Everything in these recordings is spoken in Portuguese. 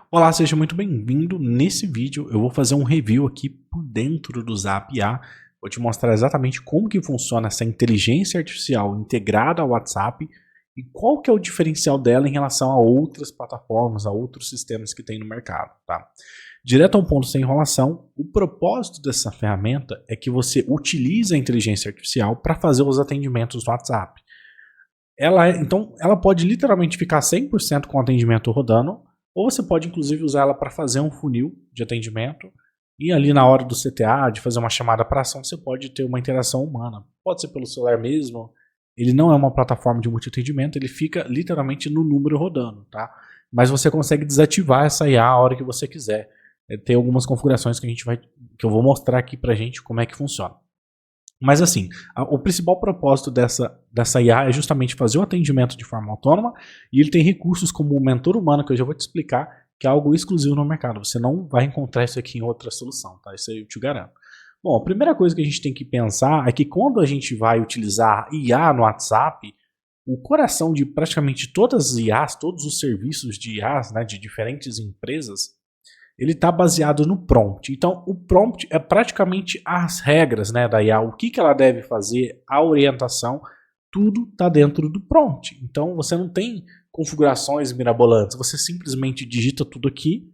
Olá, seja muito bem-vindo. Nesse vídeo eu vou fazer um review aqui por dentro do Zap IA. Vou te mostrar exatamente como que funciona essa inteligência artificial integrada ao WhatsApp e qual que é o diferencial dela em relação a outras plataformas, a outros sistemas que tem no mercado, tá? Direto ao ponto sem enrolação, o propósito dessa ferramenta é que você utilize a inteligência artificial para fazer os atendimentos do WhatsApp. Então, ela pode literalmente ficar 100% com o atendimento rodando, ou você pode inclusive usar ela para fazer um funil de atendimento e ali na hora do CTA, de fazer uma chamada para ação, você pode ter uma interação humana. Pode ser pelo celular mesmo, ele não é uma plataforma de multiatendimento, ele fica literalmente no número rodando, tá? Mas você consegue desativar essa IA a hora que você quiser. Tem algumas configurações que eu vou mostrar aqui pra gente como é que funciona. Mas assim, o principal propósito dessa IA é justamente fazer o atendimento de forma autônoma, e ele tem recursos como o mentor humano, que eu já vou te explicar, que é algo exclusivo no mercado. Você não vai encontrar isso aqui em outra solução, tá? Isso aí eu te garanto. Bom, a primeira coisa que a gente tem que pensar é que quando a gente vai utilizar IA no WhatsApp, o coração de praticamente todas as IAs, todos os serviços de IAs, né, de diferentes empresas, ele está baseado no prompt. Então, o prompt é praticamente as regras, né, da IA, o que ela deve fazer, a orientação, tudo está dentro do prompt. Então, você não tem configurações mirabolantes, você simplesmente digita tudo aqui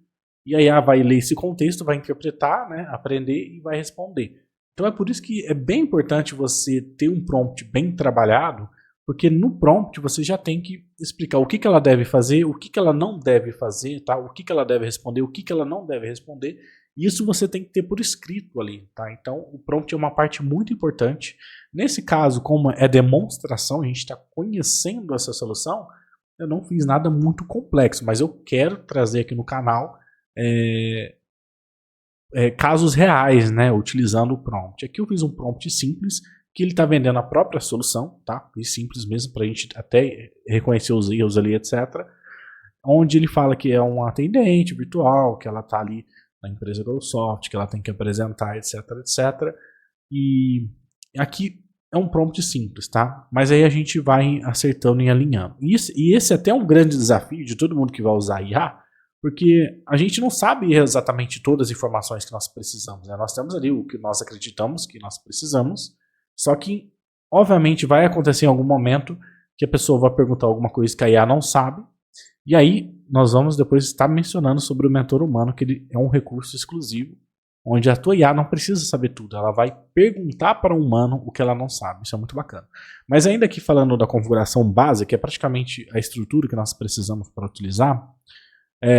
e a IA vai ler esse contexto, vai interpretar, né, aprender e vai responder. Então, é por isso que é bem importante você ter um prompt bem trabalhado, porque no prompt você já tem que explicar o que ela deve fazer, o que ela não deve fazer, tá? O que ela deve responder, o que ela não deve responder. Isso você tem que ter por escrito ali, tá? Então o prompt é uma parte muito importante. Nesse caso, como é demonstração, a gente está conhecendo essa solução, eu não fiz nada muito complexo, mas eu quero trazer aqui no canal casos reais, né? Utilizando o prompt. Aqui eu fiz um prompt simples, que ele está vendendo a própria solução, tá? E simples mesmo, para a gente até reconhecer os erros ali, etc. Onde ele fala que é um atendente virtual, que ela está ali na empresa GoSoft, que ela tem que apresentar, etc, etc. E aqui é um prompt simples, tá? Mas aí a gente vai acertando e alinhando. E esse é até um grande desafio de todo mundo que vai usar IA, porque a gente não sabe exatamente todas as informações que nós precisamos, né? Nós temos ali o que nós acreditamos que nós precisamos, só que, obviamente, vai acontecer em algum momento que a pessoa vai perguntar alguma coisa que a IA não sabe, e aí nós vamos depois estar mencionando sobre o mentor humano, que ele é um recurso exclusivo, onde a tua IA não precisa saber tudo, ela vai perguntar para um humano o que ela não sabe, isso é muito bacana. Mas ainda aqui falando da configuração base, que é praticamente a estrutura que nós precisamos para utilizar,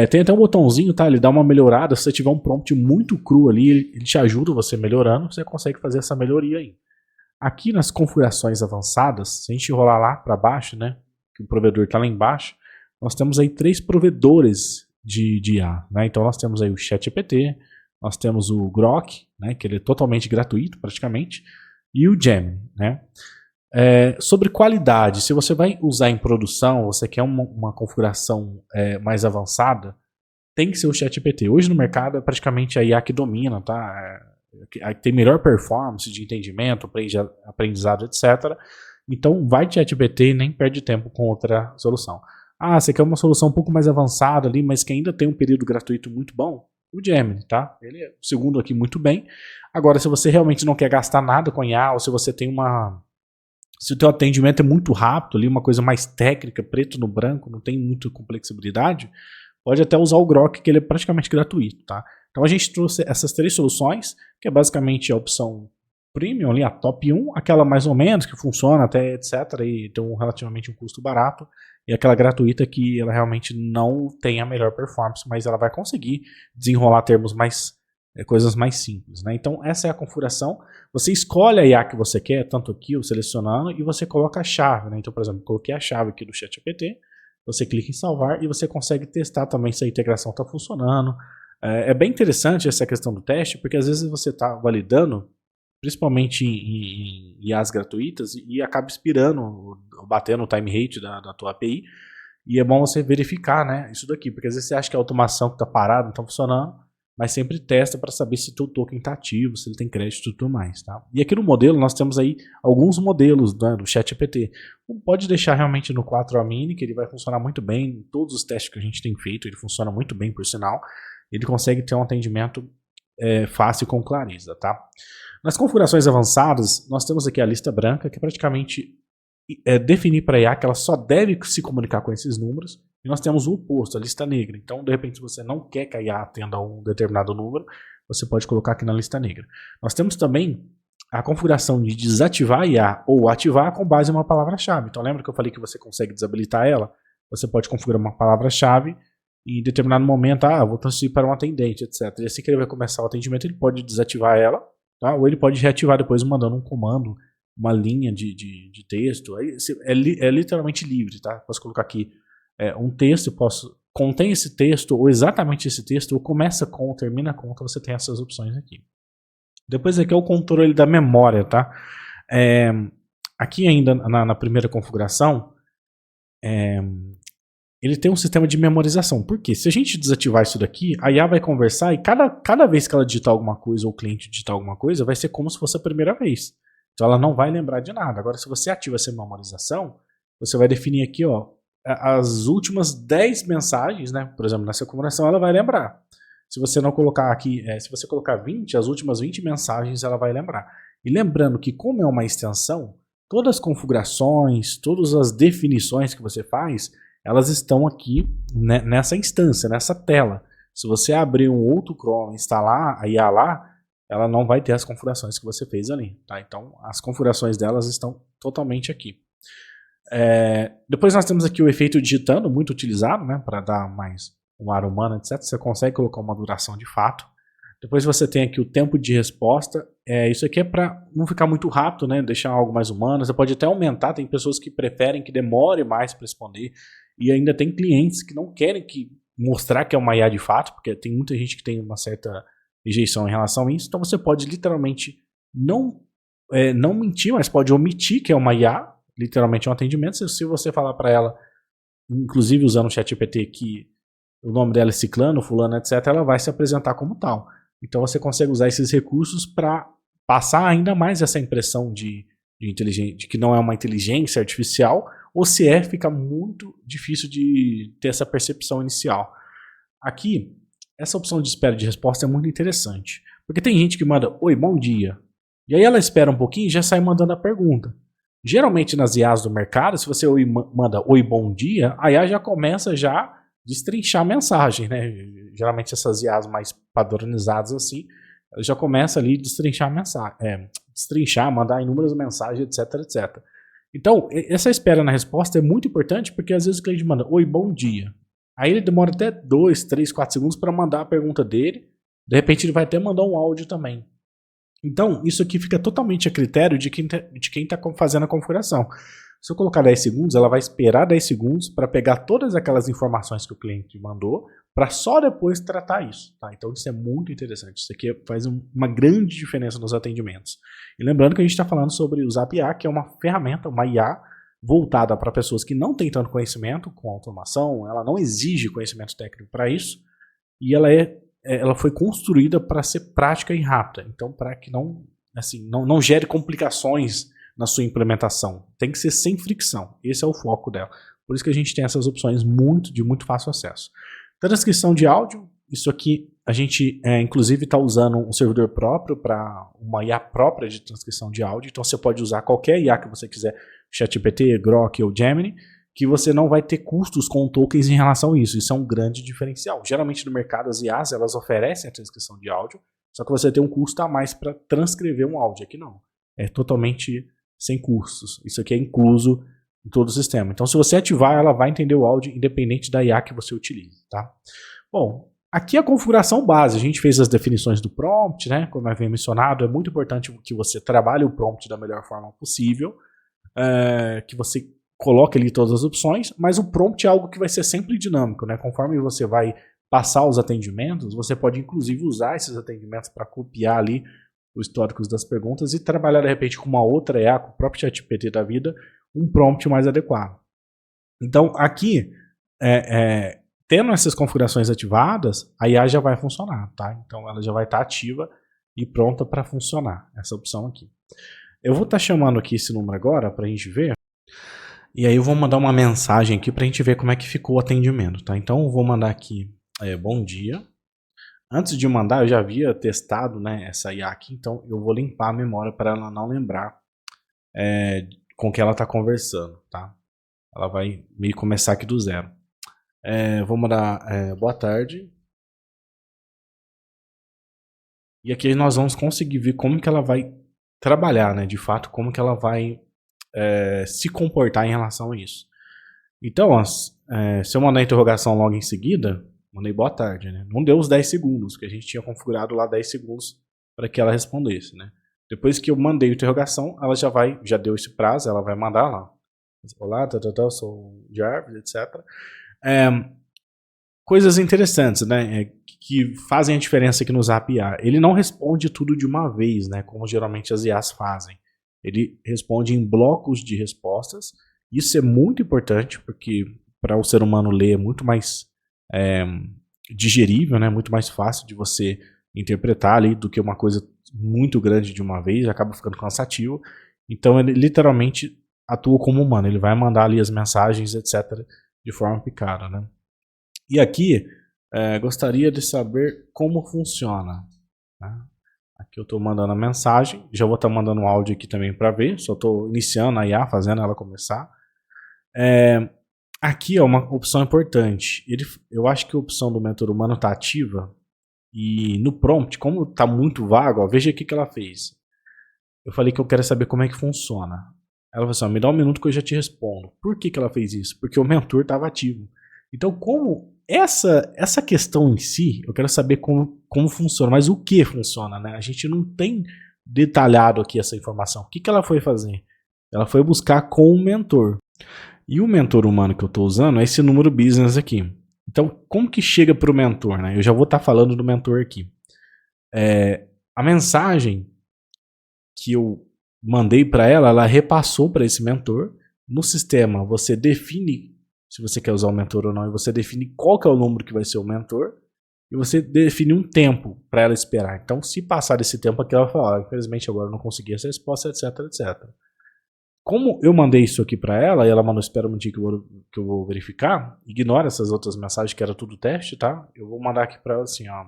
tem até um botãozinho, tá? Ele dá uma melhorada, se você tiver um prompt muito cru ali, ele te ajuda você melhorando, você consegue fazer essa melhoria aí. Aqui nas configurações avançadas, se a gente rolar lá para baixo, né, que o provedor está lá embaixo, nós temos aí 3 provedores de IA, né? Então nós temos aí o ChatGPT, nós temos o Grok, né, que ele é totalmente gratuito praticamente, e o Gemini, né? Sobre qualidade, se você vai usar em produção, você quer uma configuração mais avançada, tem que ser o ChatGPT. Hoje no mercado é praticamente a IA que domina, tá? Tem melhor performance de entendimento, aprendizado, etc. Então vai de ChatGPT e nem perde tempo com outra solução. Ah, você quer uma solução um pouco mais avançada ali, mas que ainda tem um período gratuito muito bom? O Gemini, tá? Ele é o segundo aqui muito bem. Agora, se você realmente não quer gastar nada com IA, ou se você tem se o teu atendimento é muito rápido ali, uma coisa mais técnica, preto no branco, não tem muita complexibilidade, pode até usar o Grok, que ele é praticamente gratuito, tá? Então a gente trouxe essas 3 soluções, que é basicamente a opção Premium, ali, a top 1, aquela mais ou menos, que funciona até etc, e tem relativamente um custo barato, e aquela gratuita que ela realmente não tem a melhor performance, mas ela vai conseguir desenrolar termos coisas mais simples, né? Então essa é a configuração. Você escolhe a IA que você quer, tanto aqui eu selecionando, e você coloca a chave, né? Então, por exemplo, coloquei a chave aqui do ChatGPT, você clica em salvar e você consegue testar também se a integração está funcionando. É bem interessante essa questão do teste, porque às vezes você está validando, principalmente em IAs gratuitas, e acaba expirando, batendo o time rate da tua API, e é bom você verificar, né, isso daqui, porque às vezes você acha que a automação que está parada não está funcionando, mas sempre testa para saber se o teu token está ativo, se ele tem crédito e tudo mais, tá? E aqui no modelo nós temos aí alguns modelos, né, do ChatGPT. Pode deixar realmente no 4A Mini, que ele vai funcionar muito bem. Em todos os testes que a gente tem feito, ele funciona muito bem, por sinal. Ele consegue ter um atendimento fácil e com clareza, tá? Nas configurações avançadas, nós temos aqui a lista branca, que praticamente definir para a IA que ela só deve se comunicar com esses números. E nós temos o oposto, a lista negra. Então, de repente, se você não quer que a IA atenda a um determinado número, você pode colocar aqui na lista negra. Nós temos também a configuração de desativar a IA ou ativar com base em uma palavra-chave. Então, lembra que eu falei que você consegue desabilitar ela? Você pode configurar uma palavra-chave e em determinado momento, vou transferir para um atendente, etc. E assim que ele vai começar o atendimento, ele pode desativar ela, tá? Ou ele pode reativar depois mandando um comando, uma linha de texto. Aí é literalmente livre, tá? Posso colocar aqui um texto, contém esse texto, ou exatamente esse texto, ou começa com, ou termina com, então você tem essas opções aqui. Depois aqui é o controle da memória, tá? Aqui ainda na primeira configuração, ele tem um sistema de memorização. Por quê? Se a gente desativar isso daqui, a IA vai conversar e cada vez que ela digitar alguma coisa, ou o cliente digitar alguma coisa, vai ser como se fosse a primeira vez. Então ela não vai lembrar de nada. Agora, se você ativa essa memorização, você vai definir aqui, ó, as últimas 10 mensagens, né? Por exemplo, nessa configuração ela vai lembrar. Se você não colocar aqui, se você colocar 20, as últimas 20 mensagens ela vai lembrar. E lembrando que como é uma extensão, todas as configurações, todas as definições que você faz, elas estão aqui nessa instância, nessa tela. Se você abrir um outro Chrome e instalar a IA lá, ela não vai ter as configurações que você fez ali, tá? Então as configurações delas estão totalmente aqui. Depois nós temos aqui o efeito digitando, muito utilizado, né, para dar mais um ar humano, etc. Você consegue colocar uma duração de fato. Depois você tem aqui o tempo de resposta. Isso aqui é para não ficar muito rápido, né, deixar algo mais humano. Você pode até aumentar, tem pessoas que preferem que demore mais para responder. E ainda tem clientes que não querem mostrar que é uma IA de fato, porque tem muita gente que tem uma certa rejeição em relação a isso. Então você pode literalmente não mentir, mas pode omitir que é uma IA. Literalmente é um atendimento. Se você falar para ela, inclusive usando o ChatGPT, que o nome dela é ciclano, fulano, etc., ela vai se apresentar como tal. Então você consegue usar esses recursos para passar ainda mais essa impressão de que não é uma inteligência artificial, ou se fica muito difícil de ter essa percepção inicial. Aqui, essa opção de espera de resposta é muito interessante, porque tem gente que manda, oi, bom dia, e aí ela espera um pouquinho e já sai mandando a pergunta. Geralmente nas IAs do mercado, se você manda oi, bom dia, a IA já começa já destrinchar a mensagem, né? Geralmente essas IAs mais padronizadas assim, já começa ali a destrinchar a mensagem, mandar inúmeras mensagens, etc, etc. Então, essa espera na resposta é muito importante, porque às vezes o cliente manda, oi, bom dia. Aí ele demora até 2, 3, 4 segundos para mandar a pergunta dele, de repente ele vai até mandar um áudio também. Então, isso aqui fica totalmente a critério de quem está fazendo a configuração. Se eu colocar 10 segundos, ela vai esperar 10 segundos para pegar todas aquelas informações que o cliente mandou, para só depois tratar isso. Tá? Então, isso é muito interessante. Isso aqui faz uma grande diferença nos atendimentos. E lembrando que a gente está falando sobre o Zap IA, que é uma ferramenta, uma IA, voltada para pessoas que não têm tanto conhecimento com automação, ela não exige conhecimento técnico para isso, e ela foi construída para ser prática e rápida, então para que não gere complicações na sua implementação. Tem que ser sem fricção, esse é o foco dela. Por isso que a gente tem essas opções de muito fácil acesso. Transcrição de áudio, isso aqui a gente inclusive está usando um servidor próprio para uma IA própria de transcrição de áudio, então você pode usar qualquer IA que você quiser, ChatGPT, Grok ou Gemini, que você não vai ter custos com tokens em relação a isso. Isso é um grande diferencial. Geralmente no mercado as IAs elas oferecem a transcrição de áudio, só que você tem um custo a mais para transcrever um áudio. Aqui não. É totalmente sem custos. Isso aqui é incluso em todo o sistema. Então se você ativar, ela vai entender o áudio independente da IA que você utilize. Tá? Bom, aqui é a configuração base. A gente fez as definições do prompt, né? Como eu havia mencionado, é muito importante que você trabalhe o prompt da melhor forma possível, que você coloque ali todas as opções, mas o prompt é algo que vai ser sempre dinâmico, né? Conforme você vai passar os atendimentos, você pode inclusive usar esses atendimentos para copiar ali os históricos das perguntas e trabalhar de repente com uma outra IA, com o próprio ChatGPT da vida, um prompt mais adequado. Então aqui, tendo essas configurações ativadas, a IA já vai funcionar, tá? Então ela já vai estar ativa e pronta para funcionar, essa opção aqui. Eu vou estar chamando aqui esse número agora para a gente ver. E aí eu vou mandar uma mensagem aqui para a gente ver como é que ficou o atendimento, tá? Então eu vou mandar aqui, bom dia. Antes de mandar, eu já havia testado, né, essa IA aqui, então eu vou limpar a memória para ela não lembrar com que ela está conversando, tá? Ela vai meio começar aqui do zero. Vou mandar boa tarde. E aqui nós vamos conseguir ver como que ela vai trabalhar, né? De fato, como que ela vai se comportar em relação a isso. Então, ó, se eu mandar a interrogação logo em seguida, mandei boa tarde, né? Não deu os 10 segundos, que a gente tinha configurado lá 10 segundos para que ela respondesse, né? Depois que eu mandei a interrogação, ela já deu esse prazo, ela vai mandar lá. Olá, sou o Jarvis, etc. Coisas interessantes, né? Que fazem a diferença aqui no Zap IA. Ele não responde tudo de uma vez, né? Como geralmente as IAs fazem. Ele responde em blocos de respostas. Isso é muito importante, porque para o ser humano ler é muito mais digerível, né? Muito mais fácil de você interpretar ali do que uma coisa muito grande de uma vez, acaba ficando cansativo. Então ele literalmente atua como humano. Ele vai mandar ali as mensagens, etc., de forma picada, né? E aqui, gostaria de saber como funciona, né? Aqui eu estou mandando a mensagem, já vou estar mandando um áudio aqui também para ver, só estou iniciando a IA, fazendo ela começar. Aqui é uma opção importante, eu acho que a opção do mentor humano está ativa, e no prompt, como está muito vago, ó, veja o que ela fez. Eu falei que eu quero saber como é que funciona. Ela falou assim, me dá um minuto que eu já te respondo. Por que ela fez isso? Porque o mentor estava ativo. Então, como essa questão em si, eu quero saber como funciona, mas o que funciona, né? A gente não tem detalhado aqui essa informação. O que ela foi fazer? Ela foi buscar com o mentor. E o mentor humano que eu estou usando é esse número business aqui. Então, como que chega para o mentor, né? Eu já vou estar falando do mentor aqui. A mensagem que eu mandei para ela repassou para esse mentor. No sistema, você define se você quer usar o mentor ou não, e você define qual que é o número que vai ser o mentor, e você define um tempo para ela esperar. Então, se passar desse tempo aqui, ela fala, infelizmente agora eu não consegui essa resposta, etc, etc. Como eu mandei isso aqui para ela, e ela mandou, espera um minutinho que eu vou verificar, ignora essas outras mensagens que era tudo teste, tá? Eu vou mandar aqui para ela assim, ó.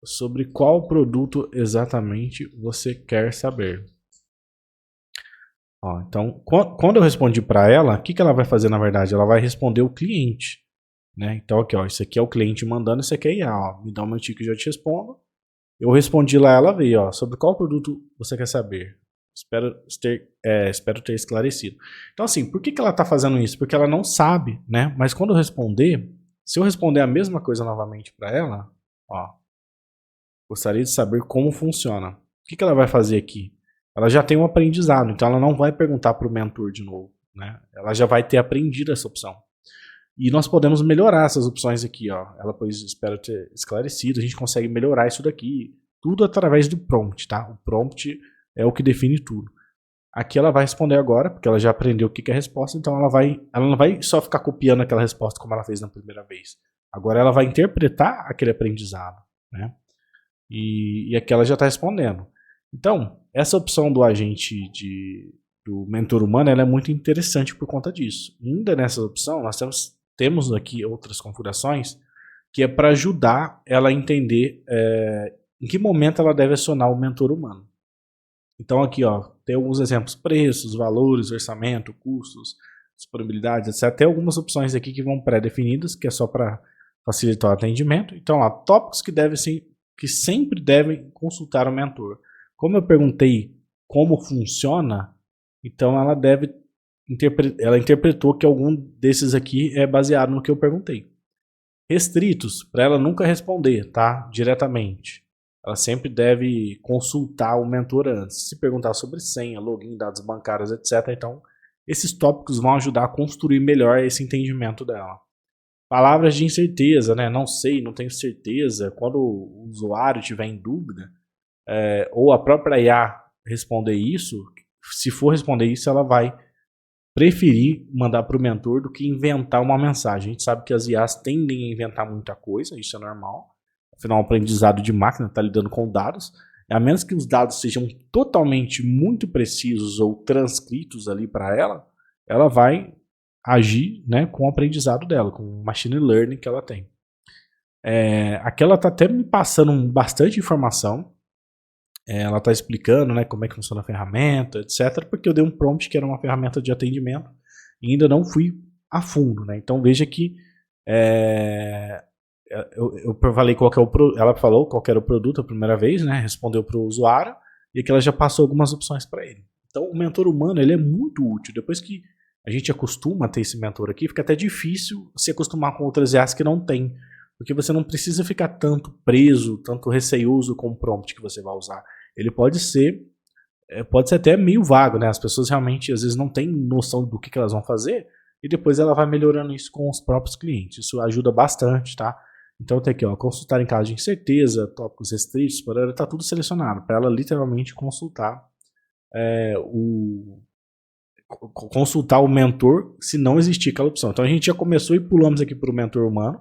Sobre qual produto exatamente você quer saber. Ó, então, quando eu respondi para ela, o que ela vai fazer na verdade? Ela vai responder o cliente, né? Então aqui, ó, isso aqui é o cliente mandando, isso aqui é IA, ó, me dá um minutinho que eu já te respondo. Eu respondi lá, ela veio, ó, sobre qual produto você quer saber? Espero ter esclarecido. Então assim, por que ela está fazendo isso? Porque ela não sabe, né? Mas quando eu responder, se eu responder a mesma coisa novamente para ela, ó, gostaria de saber como funciona. O que ela vai fazer aqui? Ela já tem um aprendizado, então ela não vai perguntar para o mentor de novo, né? Ela já vai ter aprendido essa opção. E nós podemos melhorar essas opções aqui, ó. Ela, pois, espero ter esclarecido. A gente consegue melhorar isso daqui, tudo através do prompt, tá? O prompt é o que define tudo. Aqui ela vai responder agora, porque ela já aprendeu o que é a resposta, então ela não vai só ficar copiando aquela resposta como ela fez na primeira vez. Agora ela vai interpretar aquele aprendizado, né? E aqui ela já está respondendo. Então, essa opção do agente do mentor humano ela é muito interessante por conta disso. Ainda nessa opção, nós temos aqui outras configurações que é para ajudar ela a entender em que momento ela deve acionar o mentor humano. Então aqui ó, tem alguns exemplos, preços, valores, orçamento, custos, disponibilidade, etc. Tem algumas opções aqui que vão pré-definidas, que é só para facilitar o atendimento. Então, ó, tópicos que sempre devem consultar o mentor. Como eu perguntei como funciona, então ela interpretou que algum desses aqui é baseado no que eu perguntei. Restritos, para ela nunca responder, tá? Diretamente. Ela sempre deve consultar o mentor antes. Se perguntar sobre senha, login, dados bancários, etc. Então, esses tópicos vão ajudar a construir melhor esse entendimento dela. Palavras de incerteza, né? Não sei, não tenho certeza. Quando o usuário estiver em dúvida, ou a própria IA responder isso, se for responder isso, ela vai preferir mandar para o mentor do que inventar uma mensagem. A gente sabe que as IAs tendem a inventar muita coisa, isso é normal. Afinal, o aprendizado de máquina está lidando com dados. A menos que os dados sejam totalmente muito precisos ou transcritos ali para ela vai agir, né, com o aprendizado dela, com o machine learning que ela tem. Aqui ela está até me passando bastante informação. Ela está explicando, né, como é que funciona a ferramenta, etc. Porque eu dei um prompt que era uma ferramenta de atendimento e ainda não fui a fundo, né? Então veja que eu falei qual que é ela falou qual que era o produto a primeira vez, né? Respondeu para o usuário e aqui ela já passou algumas opções para ele. Então o mentor humano ele é muito útil. Depois que a gente acostuma a ter esse mentor aqui, fica até difícil se acostumar com outras IAs que não tem. Porque você não precisa ficar tanto preso, tanto receioso com o prompt que você vai usar. Ele pode ser até meio vago, né? As pessoas realmente às vezes não têm noção do que elas vão fazer e depois ela vai melhorando isso com os próprios clientes. Isso ajuda bastante, tá? Então tem aqui, ó, consultar em caso de incerteza, tópicos restritos, tá tudo selecionado para ela literalmente consultar consultar o mentor se não existir aquela opção. Então a gente já começou e pulamos aqui para o mentor humano,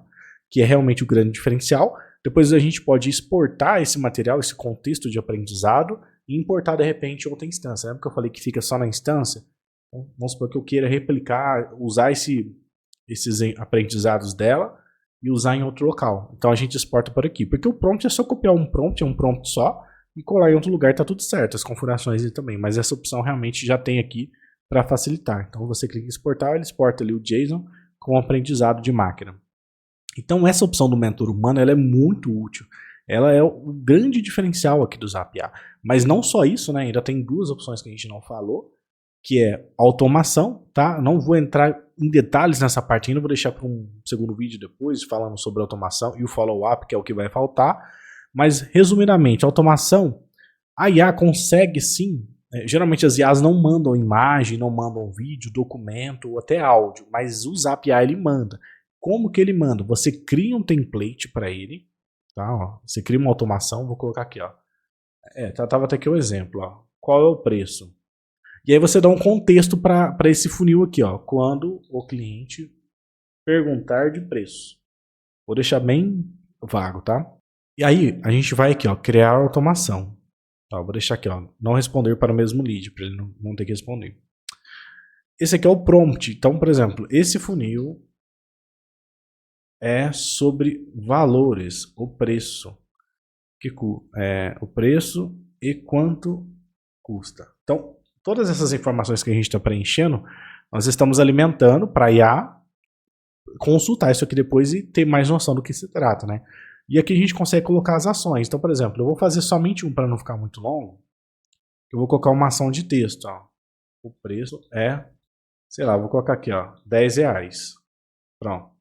que é realmente o grande diferencial. Depois a gente pode exportar esse material, esse contexto de aprendizado e importar de repente em outra instância. Lembra que eu falei que fica só na instância? Então, vamos supor que eu queira replicar, usar esses aprendizados dela e usar em outro local. Então a gente exporta por aqui. Porque o prompt é só copiar um prompt só e colar em outro lugar, tá tudo certo. As configurações também. Mas essa opção realmente já tem aqui para facilitar. Então você clica em exportar, ele exporta ali o JSON com o aprendizado de máquina. Então essa opção do mentor humano ela é muito útil. Ela é o grande diferencial aqui do Zapia. Mas não só isso, né? Ainda tem duas opções que a gente não falou, que é automação, tá? Não vou entrar em detalhes nessa parte ainda, vou deixar para um segundo vídeo depois, falando sobre automação e o follow-up, que é o que vai faltar. Mas, resumidamente, automação, a IA consegue sim. Geralmente as IAs não mandam imagem, não mandam vídeo, documento ou até áudio, mas o Zapia ele manda. Como que ele manda? Você cria um template para ele, tá? Ó, você cria uma automação, vou colocar aqui, ó. Tava até aqui o exemplo, ó. Qual é o preço? E aí você dá um contexto para esse funil aqui, ó. Quando o cliente perguntar de preço. Vou deixar bem vago, tá? E aí a gente vai aqui, ó, criar automação. Tá, vou deixar aqui, ó, não responder para o mesmo lead, para ele não ter que responder. Esse aqui é o prompt. Então, por exemplo, esse funil é sobre valores, o preço. O preço e quanto custa. Então, todas essas informações que a gente está preenchendo, nós estamos alimentando para a IA consultar isso aqui depois e ter mais noção do que se trata, né? E aqui a gente consegue colocar as ações. Então, por exemplo, eu vou fazer somente um para não ficar muito longo. Eu vou colocar uma ação de texto, ó. O preço é, sei lá, vou colocar aqui, ó, R$10. Pronto.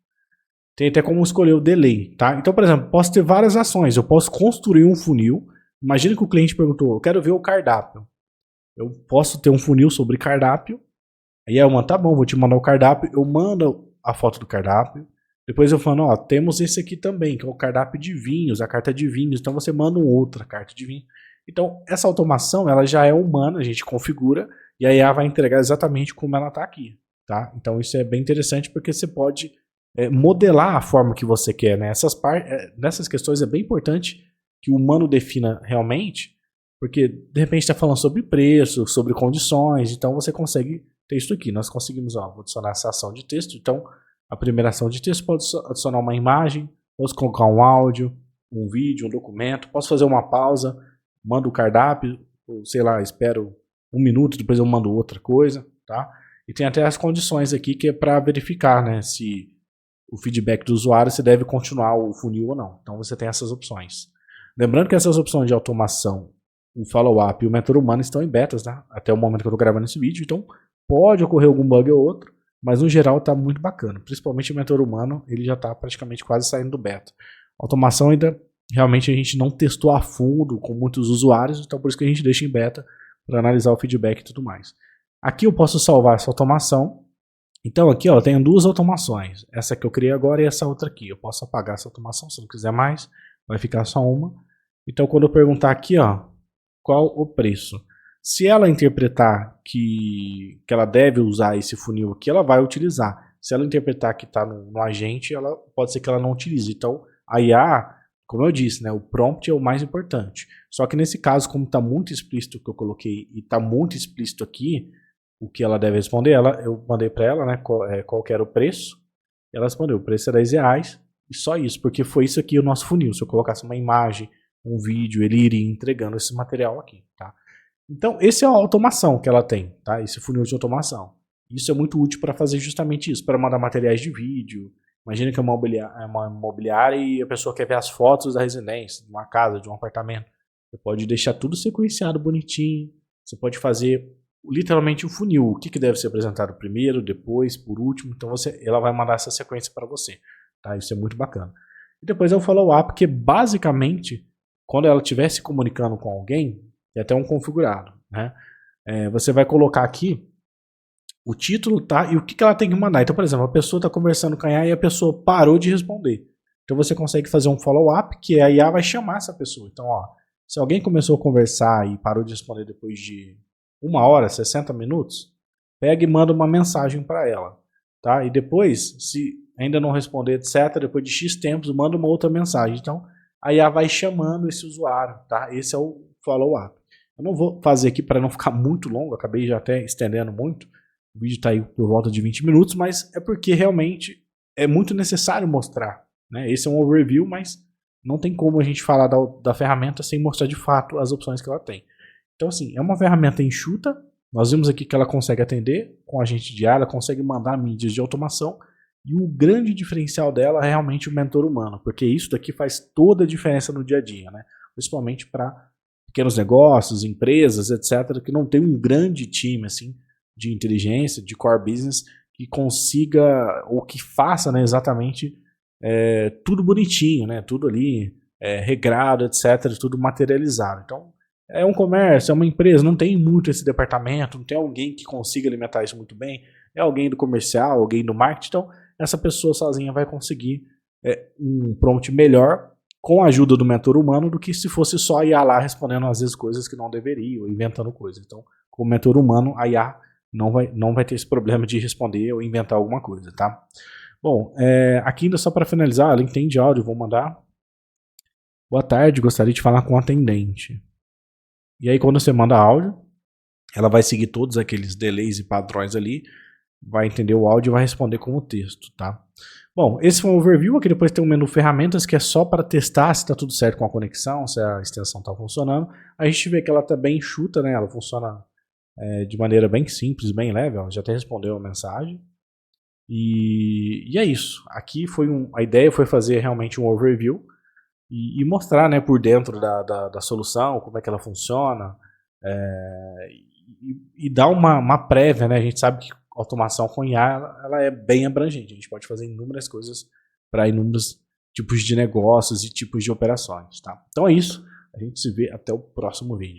Tem até como escolher o delay, tá? Então, por exemplo, posso ter várias ações. Eu posso construir um funil. Imagina que o cliente perguntou, eu quero ver o cardápio. Eu posso ter um funil sobre cardápio. Aí eu mando, tá bom, vou te mandar o cardápio. Eu mando a foto do cardápio. Depois eu falo, ó, temos esse aqui também, que é o cardápio de vinhos, a carta de vinhos. Então você manda outra carta de vinho. Então, essa automação, ela já é humana, a gente configura. E a IA vai entregar exatamente como ela está aqui, tá? Então isso é bem interessante porque você pode modelar a forma que você quer, né? Nessas questões é bem importante que o humano defina realmente, porque de repente está falando sobre preço, sobre condições, então você consegue ter isso aqui. Nós conseguimos, ó, vou adicionar essa ação de texto, então a primeira ação de texto pode adicionar uma imagem, posso colocar um áudio, um vídeo, um documento, posso fazer uma pausa, mando o cardápio, ou sei lá, espero um minuto, depois eu mando outra coisa, tá? E tem até as condições aqui que é para verificar, né, se o feedback do usuário se deve continuar o funil ou não. Então você tem essas opções. Lembrando que essas opções de automação, o follow-up e o mentor humano estão em betas, tá? Até o momento que eu estou gravando esse vídeo, então pode ocorrer algum bug ou outro, mas no geral está muito bacana. Principalmente o mentor humano, ele já está praticamente quase saindo do beta. Automação ainda, realmente a gente não testou a fundo com muitos usuários, então por isso que a gente deixa em beta para analisar o feedback e tudo mais. Aqui eu posso salvar essa automação. Então aqui, ó, eu tenho duas automações. Essa que eu criei agora e essa outra aqui. Eu posso apagar essa automação se não quiser mais. Vai ficar só uma. Então quando eu perguntar aqui, ó, qual o preço? Se ela interpretar que ela deve usar esse funil aqui, ela vai utilizar. Se ela interpretar que está no agente, pode ser que ela não utilize. Então, a IA, como eu disse, né, o prompt é o mais importante. Só que nesse caso, como está muito explícito o que eu coloquei e está muito explícito aqui, o que ela deve responder, eu mandei para ela, né, qual que era o preço. Ela respondeu, o preço é R$10 e só isso, porque foi isso aqui o nosso funil. Se eu colocasse uma imagem, um vídeo, ele iria entregando esse material aqui, tá? Então, essa é a automação que ela tem, tá? Esse funil de automação. Isso é muito útil para fazer justamente isso, para mandar materiais de vídeo. Imagina que é uma imobiliária e a pessoa quer ver as fotos da residência, de uma casa, de um apartamento. Você pode deixar tudo sequenciado bonitinho. Você pode fazer literalmente um funil. O que deve ser apresentado primeiro, depois, por último. Então ela vai mandar essa sequência para você. Tá? Isso é muito bacana. E depois é o follow-up, que basicamente, quando ela estiver se comunicando com alguém, tem até um configurado, né? Você vai colocar aqui o título, tá? E o que ela tem que mandar. Então, por exemplo, a pessoa está conversando com a IA e a pessoa parou de responder. Então você consegue fazer um follow-up, que a IA vai chamar essa pessoa. Então, ó, se alguém começou a conversar e parou de responder depois de 1 hora, 60 minutos, pega e manda uma mensagem para ela, tá? E depois, se ainda não responder, etc., depois de X tempos, manda uma outra mensagem. Então, a IA vai chamando esse usuário, tá? Esse é o follow-up. Eu não vou fazer aqui para não ficar muito longo, acabei já até estendendo muito. O vídeo está aí por volta de 20 minutos, mas é porque realmente é muito necessário mostrar, né? Esse é um overview, mas não tem como a gente falar da ferramenta sem mostrar de fato as opções que ela tem. Então, assim, é uma ferramenta enxuta. Nós vimos aqui que ela consegue atender com agente de IA, ela consegue mandar mídias de automação. E o grande diferencial dela é realmente o mentor humano, porque isso daqui faz toda a diferença no dia a dia, né? Principalmente para pequenos negócios, empresas, etc., que não tem um grande time assim de inteligência, de core business, que consiga, ou que faça, né, exatamente tudo bonitinho, né, tudo ali regrado, etc., tudo materializado. Então, é um comércio, é uma empresa, não tem muito esse departamento, não tem alguém que consiga alimentar isso muito bem, é alguém do comercial, alguém do marketing, então essa pessoa sozinha vai conseguir um prompt melhor com a ajuda do mentor humano do que se fosse só a IA lá respondendo às vezes coisas que não deveria, ou inventando coisas. Então, com o mentor humano, a IA não vai ter esse problema de responder ou inventar alguma coisa, tá? Bom, aqui ainda só para finalizar, ela entende áudio, vou mandar. Boa tarde, gostaria de falar com o atendente. E aí quando você manda áudio, ela vai seguir todos aqueles delays e padrões ali, vai entender o áudio e vai responder com o texto, tá? Bom, esse foi um overview, aqui depois tem um menu ferramentas que é só para testar se está tudo certo com a conexão, se a extensão está funcionando. A gente vê que ela está bem enxuta, né? Ela funciona de maneira bem simples, bem leve, ó, já até respondeu a mensagem. E é isso. Aqui a ideia foi fazer realmente um overview e mostrar, né, por dentro da solução, como é que ela funciona, e dar uma prévia, né? A gente sabe que automação com IA ela é bem abrangente, a gente pode fazer inúmeras coisas para inúmeros tipos de negócios e tipos de operações, tá? Então é isso, a gente se vê até o próximo vídeo.